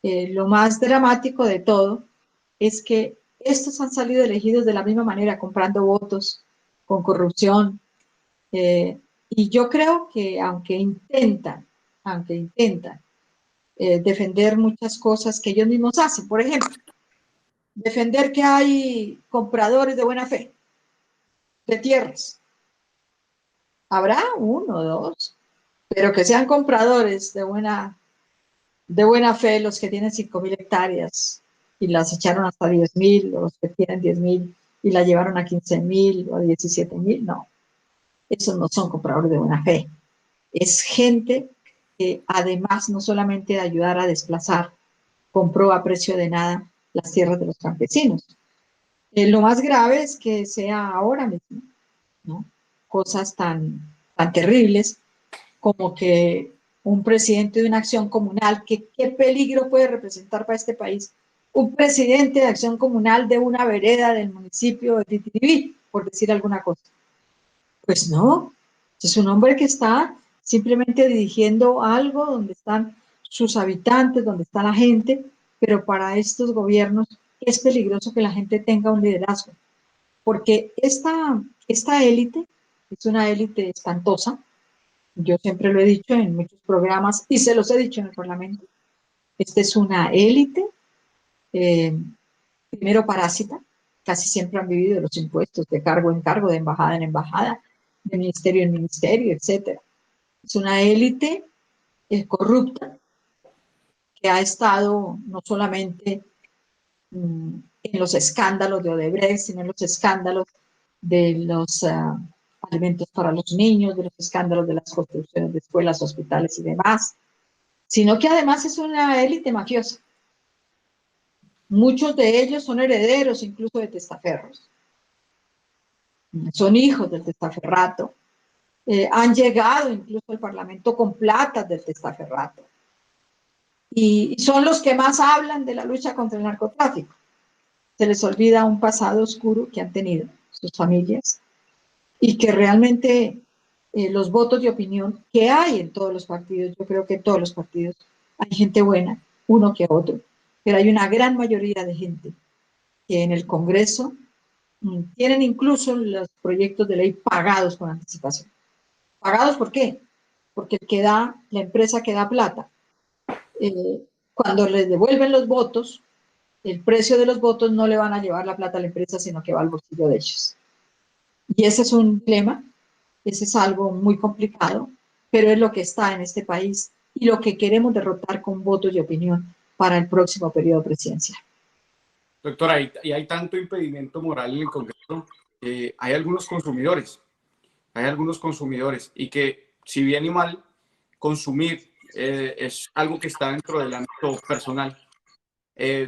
Lo más dramático de todo es que estos han salido elegidos de la misma manera, comprando votos, con corrupción. Y yo creo que aunque intentan defender muchas cosas que ellos mismos hacen, por ejemplo, defender que hay compradores de buena fe de tierras. Habrá uno o dos, pero que sean compradores de buena fe los que tienen 5.000 hectáreas y las echaron hasta 10.000, los que tienen 10.000 y la llevaron a 15.000 o a 17.000, no. Esos no son compradores de buena fe. Es gente que además no solamente de ayudar a desplazar, compró a precio de nada las tierras de los campesinos. Lo más grave es que sea ahora mismo, ¿no? Cosas tan terribles como que un presidente de una acción comunal, que qué peligro puede representar para este país, un presidente de acción comunal de una vereda del municipio de Titiribí, por decir alguna cosa. Pues no, es un hombre que está simplemente dirigiendo algo donde están sus habitantes, donde está la gente, pero para estos gobiernos es peligroso que la gente tenga un liderazgo, porque esta élite es una élite espantosa. Yo siempre lo he dicho en muchos programas y se los he dicho en el Parlamento. Esta es una élite, eh, primero parásita, casi siempre han vivido de los impuestos, de cargo en cargo, de embajada en embajada, de ministerio en ministerio, etcétera. Es una élite corrupta que ha estado no solamente en los escándalos de Odebrecht, sino en los escándalos de los alimentos para los niños, de los escándalos de las construcciones de escuelas, hospitales y demás, sino que además es una élite mafiosa. Muchos de ellos son herederos incluso de testaferros, son hijos del testaferrato, han llegado incluso al Parlamento con platas del testaferrato y son los que más hablan de la lucha contra el narcotráfico. Se les olvida un pasado oscuro que han tenido sus familias y que realmente los votos de opinión que hay en todos los partidos, yo creo que en todos los partidos hay gente buena, uno que otro, pero hay una gran mayoría de gente que en el Congreso tienen incluso los proyectos de ley pagados con anticipación. ¿Pagados por qué? Porque el que da, la empresa que da plata, cuando les devuelven los votos, el precio de los votos no le van a llevar la plata a la empresa, sino que va al bolsillo de ellos. Y ese es un dilema, ese es algo muy complicado, pero es lo que está en este país y lo que queremos derrotar con votos de opinión para el próximo periodo presidencial. Doctora, y hay tanto impedimento moral en el Congreso, hay algunos consumidores y que si bien y mal, consumir es algo que está dentro del ámbito personal.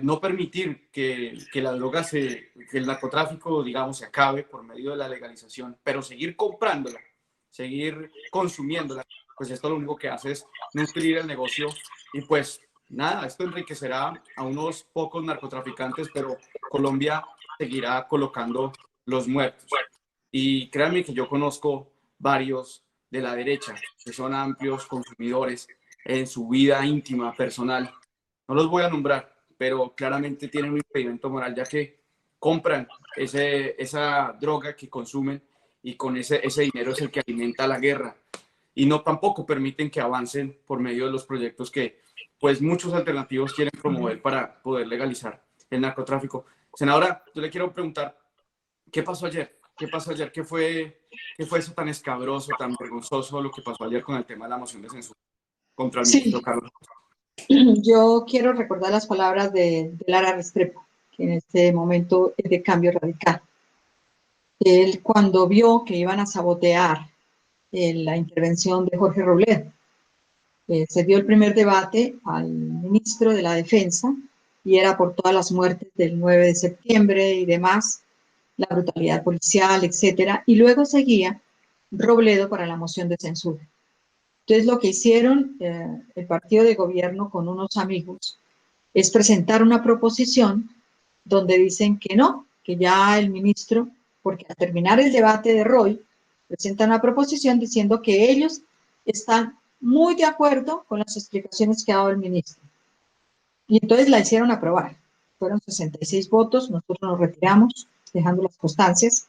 No permitir que la droga, que el narcotráfico, digamos, se acabe por medio de la legalización, pero seguir comprándola, seguir consumiéndola, pues esto lo único que hace es nutrir el negocio y pues nada, esto enriquecerá a unos pocos narcotraficantes, pero Colombia seguirá colocando los muertos. Y créanme que yo conozco varios de la derecha, que son amplios consumidores en su vida íntima, personal. No los voy a nombrar, pero claramente tienen un impedimento moral, ya que compran esa droga que consumen y con ese dinero es el que alimenta la guerra. Y no tampoco permiten que avancen por medio de los proyectos que pues muchos alternativos quieren promover para poder legalizar el narcotráfico. Senadora, yo le quiero preguntar, ¿qué pasó ayer? ¿Qué pasó ayer? Qué fue eso tan escabroso, tan vergonzoso lo que pasó ayer con el tema de la moción de censura contra el ministro Sí, Carlos? yo quiero recordar las palabras de Lara Restrepo, que en este momento es de Cambio Radical. Él, cuando vio que iban a sabotear la intervención de Jorge Robledo, se dio el primer debate al ministro de la Defensa y era por todas las muertes del 9 de septiembre y demás, la brutalidad policial, etcétera, y luego seguía Robledo para la moción de censura. Entonces, lo que hicieron el partido de gobierno con unos amigos es presentar una proposición donde dicen que no, que ya el ministro, porque al terminar el debate de Roy, presentan una proposición diciendo que ellos están muy de acuerdo con las explicaciones que ha dado el ministro. Y entonces la hicieron aprobar. Fueron 66 votos, nosotros nos retiramos, dejando las constancias,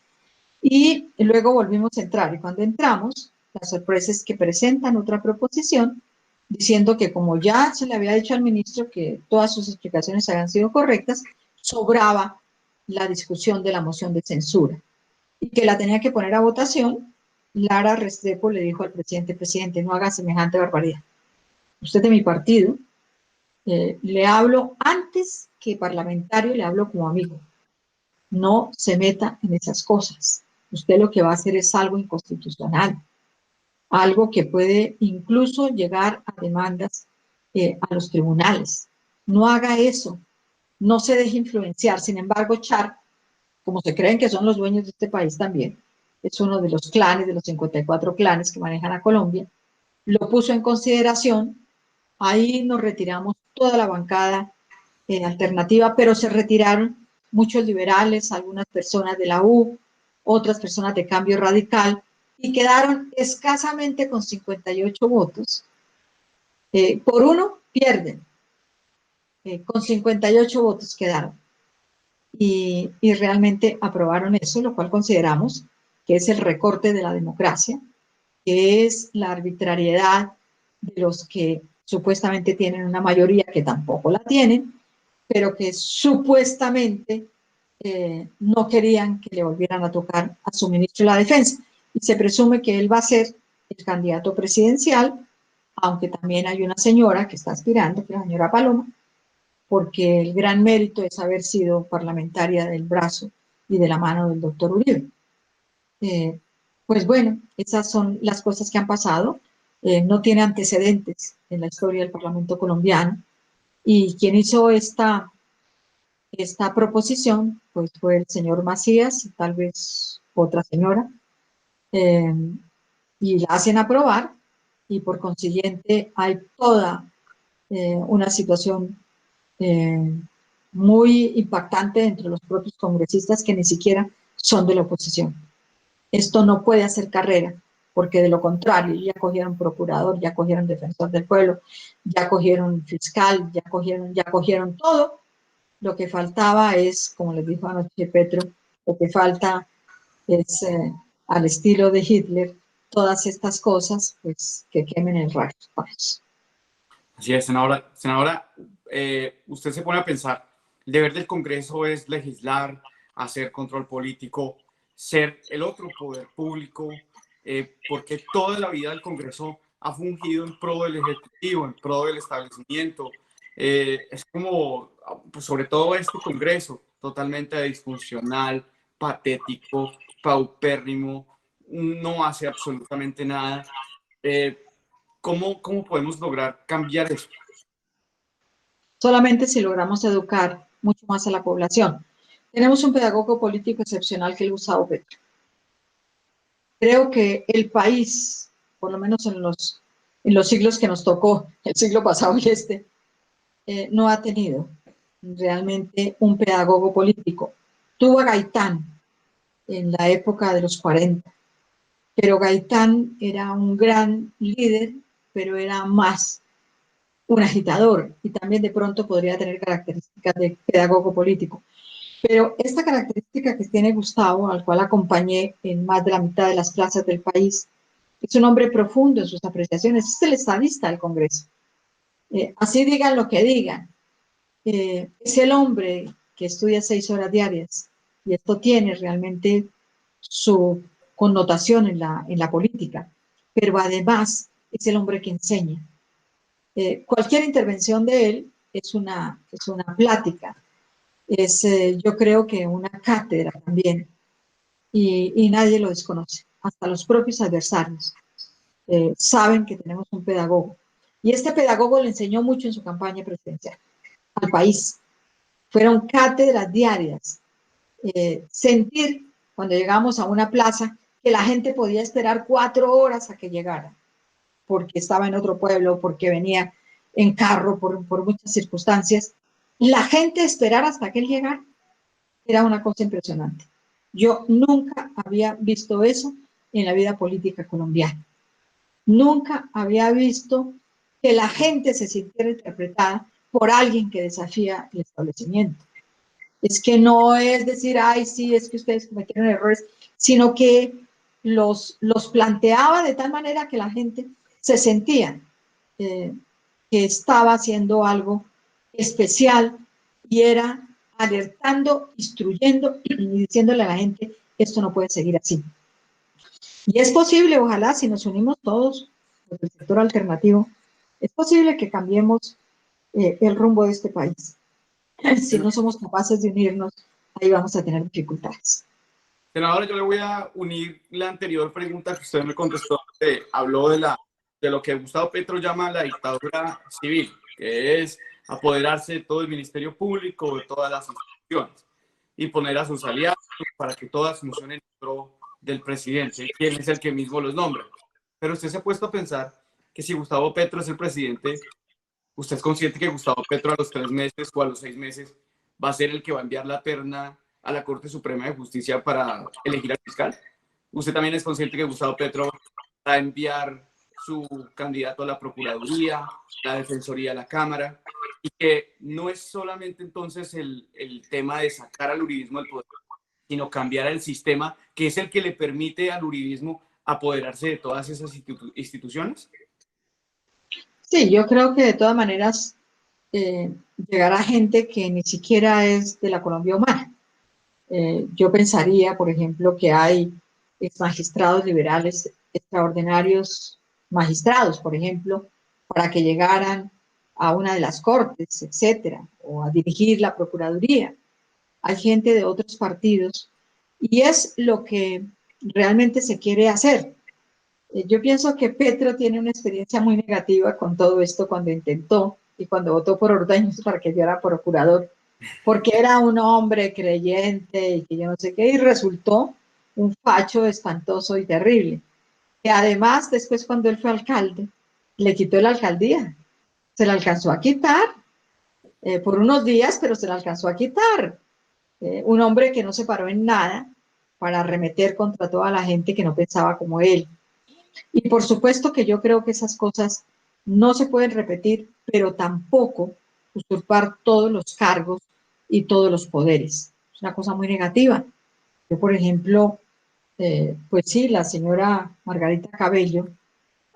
y luego volvimos a entrar. Y cuando entramos, la sorpresa es que presentan otra proposición diciendo que como ya se le había dicho al ministro que todas sus explicaciones habían sido correctas, sobraba la discusión de la moción de censura y que la tenía que poner a votación. Lara Restrepo le dijo al presidente: presidente, no haga semejante barbaridad. Usted de mi partido, le hablo antes que parlamentario, le hablo como amigo. No se meta en esas cosas. Usted lo que va a hacer es algo inconstitucional, algo que puede incluso llegar a demandas a los tribunales. No haga eso, no se deje influenciar. Sin embargo, Char, como se creen que son los dueños de este país también, es uno de los clanes, de los 54 clanes que manejan a Colombia, lo puso en consideración. Ahí nos retiramos toda la bancada alternativa, pero se retiraron muchos liberales, algunas personas de la U, otras personas de Cambio Radical, y quedaron escasamente con 58 votos. Por uno pierden, con 58 votos quedaron. Y realmente aprobaron eso, lo cual consideramos que es el recorte de la democracia, que es la arbitrariedad de los que supuestamente tienen una mayoría que tampoco la tienen, pero que supuestamente no querían que le volvieran a tocar a su ministro de la Defensa. Y se presume que él va a ser el candidato presidencial, aunque también hay una señora que está aspirando, que es la señora Paloma, porque el gran mérito es haber sido parlamentaria del brazo y de la mano del doctor Uribe. Eh, pues bueno, esas son las cosas que han pasado. No tiene antecedentes en la historia del Parlamento colombiano. Y quien hizo esta proposición pues fue el señor Macías y tal vez otra señora, eh, y la hacen aprobar, y por consiguiente hay toda una situación eh, muy impactante entre los propios congresistas que ni siquiera son de la oposición. Esto no puede hacer carrera, porque de lo contrario ya cogieron procurador, ya cogieron defensor del pueblo, ya cogieron fiscal, ya cogieron todo. Lo que faltaba es, como les dijo anoche Petro, lo que falta es, al estilo de Hitler, todas estas cosas, pues que quemen el Reichstag. Así es, senadora. Senadora, usted se pone a pensar, el deber del Congreso es legislar, hacer control político, ser el otro poder público, porque toda la vida el Congreso ha fungido en pro del Ejecutivo, en pro del establecimiento. Es como, pues sobre todo este Congreso, totalmente disfuncional, patético, paupérrimo, no hace absolutamente nada. Eh, ¿Cómo podemos lograr cambiar eso? Solamente si logramos educar mucho más a la población. Tenemos un pedagogo político excepcional que es Gustavo Petro. Creo que el país, por lo menos en los siglos que nos tocó, el siglo pasado y este, no ha tenido realmente un pedagogo político. Tuvo a Gaitán en la época de los 40, pero Gaitán era un gran líder, pero era más un agitador y también de pronto podría tener características de pedagogo político. Pero esta característica que tiene Gustavo, al cual acompañé en más de la mitad de las plazas del país, es un hombre profundo en sus apreciaciones, es el estadista del Congreso. Así digan lo que digan, es el hombre que estudia 6 horas diarias y esto tiene realmente su connotación en la política, pero además es el hombre que enseña. Cualquier intervención de él es una plática, yo creo que una cátedra también, y nadie lo desconoce, hasta los propios adversarios saben que tenemos un pedagogo. Y este pedagogo le enseñó mucho en su campaña presidencial al país. Fueron cátedras diarias. Sentir cuando llegamos a una plaza que la gente podía esperar 4 horas a que llegara, porque estaba en otro pueblo, porque venía en carro, por muchas circunstancias. La gente esperar hasta que él llegara era una cosa impresionante. Yo nunca había visto eso en la vida política colombiana. Nunca había visto que la gente se sintiera interpretada por alguien que desafía el establecimiento. Es que no es decir, ay, sí, es que ustedes cometieron errores, sino que los planteaba de tal manera que la gente se sentía que estaba haciendo algo especial y era alertando, instruyendo y diciéndole a la gente, esto no puede seguir así. Y es posible, ojalá, si nos unimos todos, desde el sector alternativo, es posible que cambiemos el rumbo de este país. Si no somos capaces de unirnos, ahí vamos a tener dificultades. Senadora, yo le voy a unir la anterior pregunta que usted me contestó. Habló de lo que Gustavo Petro llama la dictadura civil, que es apoderarse de todo el Ministerio Público, de todas las instituciones, y poner a sus aliados para que todas funcionen en pro del presidente, quien es el que mismo los nombra. Pero usted se ha puesto a pensar que si Gustavo Petro es el presidente, ¿usted es consciente que Gustavo Petro a los 3 meses o a los 6 meses va a ser el que va a enviar la terna a la Corte Suprema de Justicia para elegir al fiscal? ¿Usted también es consciente que Gustavo Petro va a enviar su candidato a la Procuraduría, la Defensoría a la Cámara? Y que no es solamente entonces el tema de sacar al uribismo del poder, sino cambiar el sistema que es el que le permite al uribismo apoderarse de todas esas instituciones. Sí, yo creo que de todas maneras llegará gente que ni siquiera es de la Colombia humana. Yo pensaría, por ejemplo, que hay magistrados liberales extraordinarios, magistrados, por ejemplo, para que llegaran a una de las cortes, etcétera, o a dirigir la Procuraduría. Hay gente de otros partidos y es lo que realmente se quiere hacer. Yo pienso que Petro tiene una experiencia muy negativa con todo esto cuando intentó y cuando votó por Ordóñez para que yo era procurador, porque era un hombre creyente y que yo no sé qué, y resultó un facho espantoso y terrible. Que además, después cuando él fue alcalde, le quitó la alcaldía, se la alcanzó a quitar por unos días, pero se la alcanzó a quitar. Un hombre que no se paró en nada para arremeter contra toda la gente que no pensaba como él. Y por supuesto que yo creo que esas cosas no se pueden repetir, pero tampoco usurpar todos los cargos y todos los poderes. Es una cosa muy negativa. Yo, por ejemplo, pues sí, la señora Margarita Cabello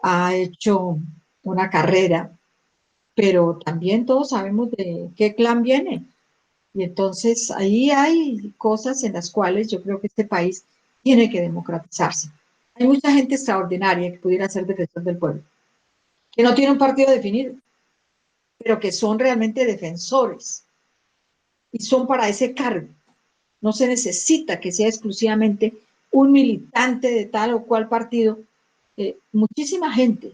ha hecho una carrera, pero también todos sabemos de qué clan viene. Y entonces ahí hay cosas en las cuales yo creo que este país tiene que democratizarse. Hay mucha gente extraordinaria que pudiera ser defensor del pueblo, que no tiene un partido definido, pero que son realmente defensores y son para ese cargo. No se necesita que sea exclusivamente un militante de tal o cual partido. Muchísima gente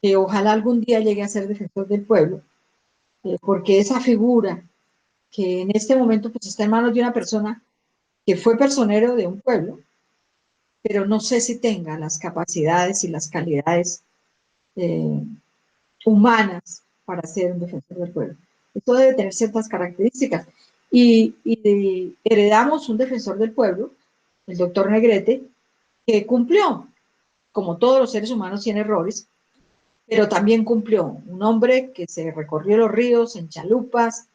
que ojalá algún día llegue a ser defensor del pueblo, porque esa figura que en este momento pues está en manos de una persona que fue personero de un pueblo, pero no sé si tenga las capacidades y las calidades eh, humanas para ser un defensor del pueblo. Esto debe tener ciertas características. Y heredamos un defensor del pueblo, el doctor Negrete, que cumplió, como todos los seres humanos tiene errores, pero también cumplió. Un hombre que se recorrió los ríos en chalupas,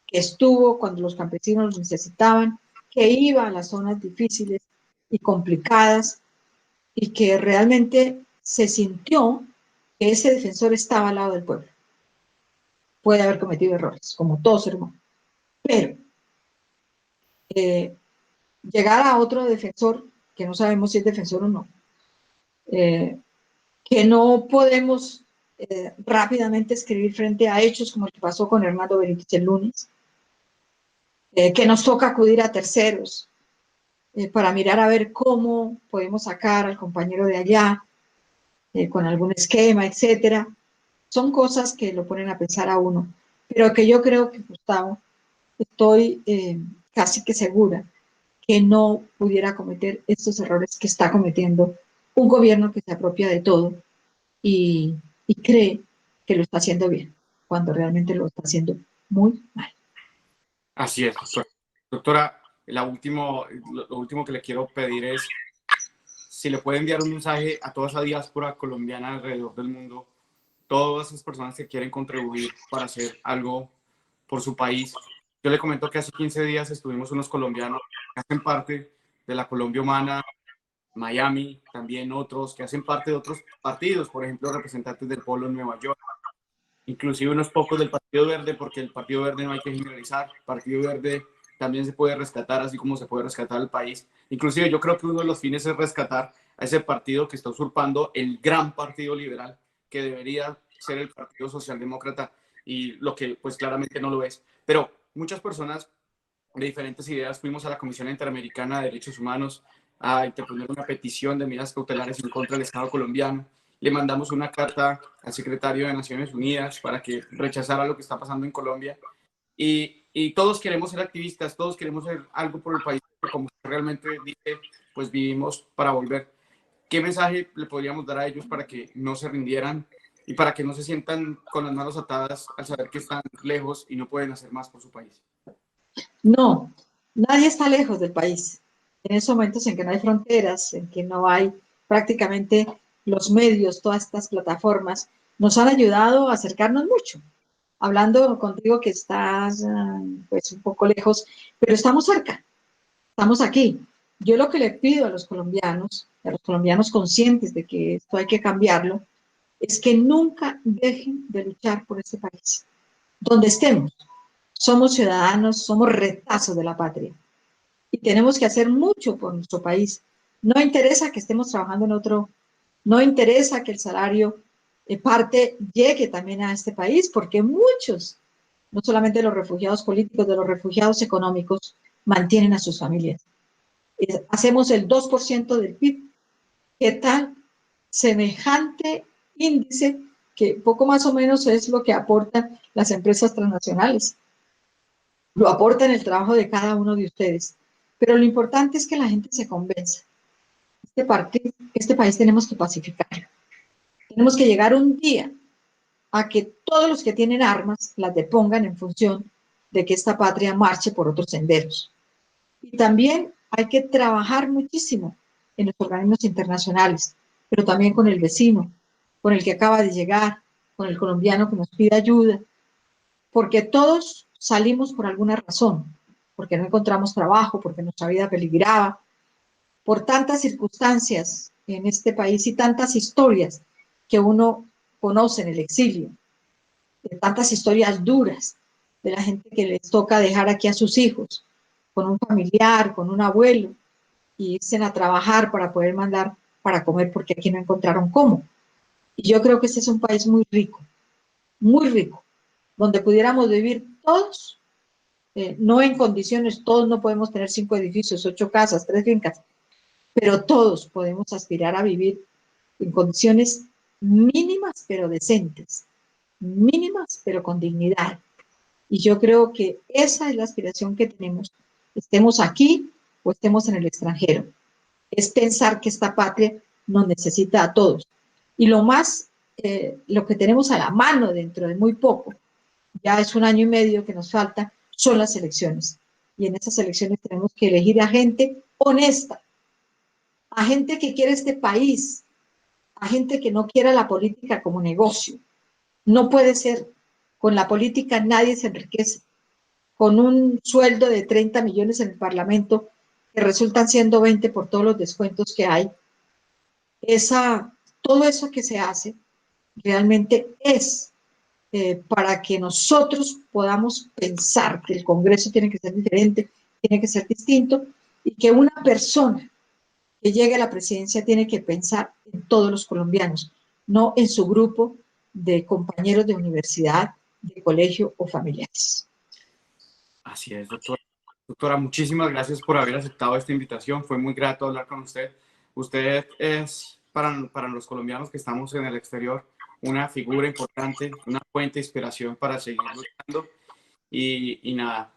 que estuvo cuando los campesinos lo necesitaban, que iba a las zonas difíciles y complicadas y que realmente se sintió que ese defensor estaba al lado del pueblo. Puede haber cometido errores, como todo ser humano, pero llegar a otro defensor, que no sabemos si es defensor o no, que no podemos rápidamente escribir frente a hechos como el que pasó con Hernando Benítez el lunes, que nos toca acudir a terceros para mirar a ver cómo podemos sacar al compañero de allá con algún esquema, etcétera. Son cosas que lo ponen a pensar a uno, pero que yo creo que Gustavo, estoy casi que segura que no pudiera cometer estos errores que está cometiendo un gobierno que se apropia de todo y, y cree que lo está haciendo bien, cuando realmente lo está haciendo muy mal. Así es, doctora. Doctora, lo último que le quiero pedir es si le puede enviar un mensaje a toda esa diáspora colombiana alrededor del mundo, todas esas personas que quieren contribuir para hacer algo por su país. Yo le comento que hace 15 días estuvimos unos colombianos que hacen parte de la Colombia Humana, Miami, también otros que hacen parte de otros partidos, por ejemplo, representantes del Polo en Nueva York, inclusive unos pocos del Partido Verde, porque el Partido Verde no hay que generalizar, el Partido Verde también se puede rescatar, así como se puede rescatar el país. Inclusive yo creo que uno de los fines es rescatar a ese partido que está usurpando el gran Partido Liberal, que debería ser el Partido Socialdemócrata, y lo que pues claramente no lo es. Pero muchas personas de diferentes ideas fuimos a la Comisión Interamericana de Derechos Humanos a interponer una petición de medidas cautelares en contra del Estado colombiano. Le mandamos una carta al secretario de Naciones Unidas para que rechazara lo que está pasando en Colombia. Y todos queremos ser activistas, todos queremos hacer algo por el país, como realmente dice, pues vivimos para volver. ¿Qué mensaje le podríamos dar a ellos para que no se rindieran y para que no se sientan con las manos atadas al saber que están lejos y no pueden hacer más por su país? No, nadie está lejos del país. En esos momentos en que no hay fronteras, en que no hay prácticamente los medios, todas estas plataformas, nos han ayudado a acercarnos mucho. Hablando contigo que estás pues un poco lejos, pero estamos cerca, estamos aquí. Yo lo que le pido a los colombianos conscientes de que esto hay que cambiarlo, es que nunca dejen de luchar por este país, donde estemos. Somos ciudadanos, somos retazos de la patria y tenemos que hacer mucho por nuestro país. No interesa que estemos trabajando en otro, no interesa que el salario parte llegue también a este país, porque muchos, no solamente los refugiados políticos, de los refugiados económicos, mantienen a sus familias. Hacemos el 2% del PIB. ¿Qué tal semejante índice que poco más o menos es lo que aportan las empresas transnacionales? Lo aportan el trabajo de cada uno de ustedes. Pero lo importante es que la gente se convenza. Este país tenemos que pacificarlo. Tenemos que llegar un día a que todos los que tienen armas las depongan en función de que esta patria marche por otros senderos. Y también hay que trabajar muchísimo en los organismos internacionales, pero también con el vecino, con el que acaba de llegar, con el colombiano que nos pide ayuda, porque todos salimos por alguna razón, porque no encontramos trabajo, porque nuestra vida peligraba, por tantas circunstancias en este país y tantas historias que uno conoce en el exilio, de tantas historias duras de la gente que les toca dejar aquí a sus hijos, con un familiar, con un abuelo, y irse a trabajar para poder mandar para comer porque aquí no encontraron cómo. Y yo creo que este es un país muy rico, donde pudiéramos vivir todos, no en condiciones, todos no podemos tener 5 edificios, 8 casas, 3 fincas, pero todos podemos aspirar a vivir en condiciones mínimas pero decentes, mínimas pero con dignidad. Y yo creo que esa es la aspiración que tenemos, estemos aquí o estemos en el extranjero. Es pensar que esta patria nos necesita a todos. Y lo que tenemos a la mano dentro de muy poco, ya es un año y medio que nos falta, son las elecciones. Y en esas elecciones tenemos que elegir a gente honesta, a gente que quiere este país, a gente que no quiera la política como negocio. No puede ser. Con la política nadie se enriquece. Con un sueldo de 30 millones en el Parlamento, que resultan siendo 20 por todos los descuentos que hay, todo eso que se hace realmente es para que nosotros podamos pensar que el Congreso tiene que ser diferente, tiene que ser distinto, y que una persona que llegue a la presidencia tiene que pensar en todos los colombianos, no en su grupo de compañeros de universidad, de colegio o familiares. Así es, doctora. Doctora, muchísimas gracias por haber aceptado esta invitación. Fue muy grato hablar con usted. Usted es, para los colombianos que estamos en el exterior, una figura importante, una fuente de inspiración para seguir luchando. Y nada,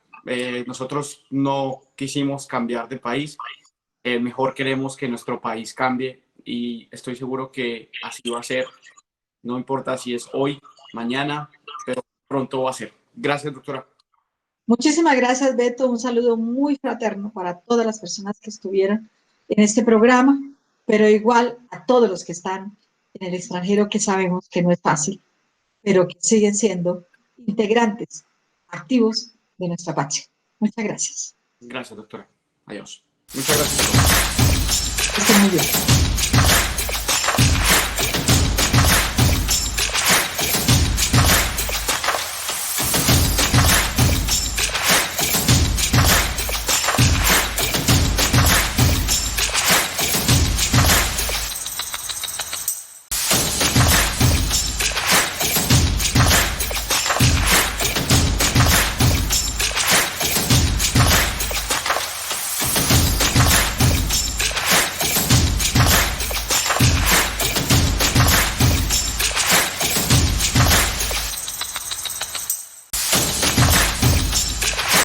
nosotros no quisimos cambiar de país. Mejor queremos que nuestro país cambie y estoy seguro que así va a ser. No importa si es hoy, mañana, pero pronto va a ser. Gracias, doctora. Muchísimas gracias, Beto. Un saludo muy fraterno para todas las personas que estuvieron en este programa, pero igual a todos los que están en el extranjero, que sabemos que no es fácil, pero que siguen siendo integrantes activos de nuestra patria. Muchas gracias. Gracias, doctora. Adiós. Muchas gracias. Que estén muy bien.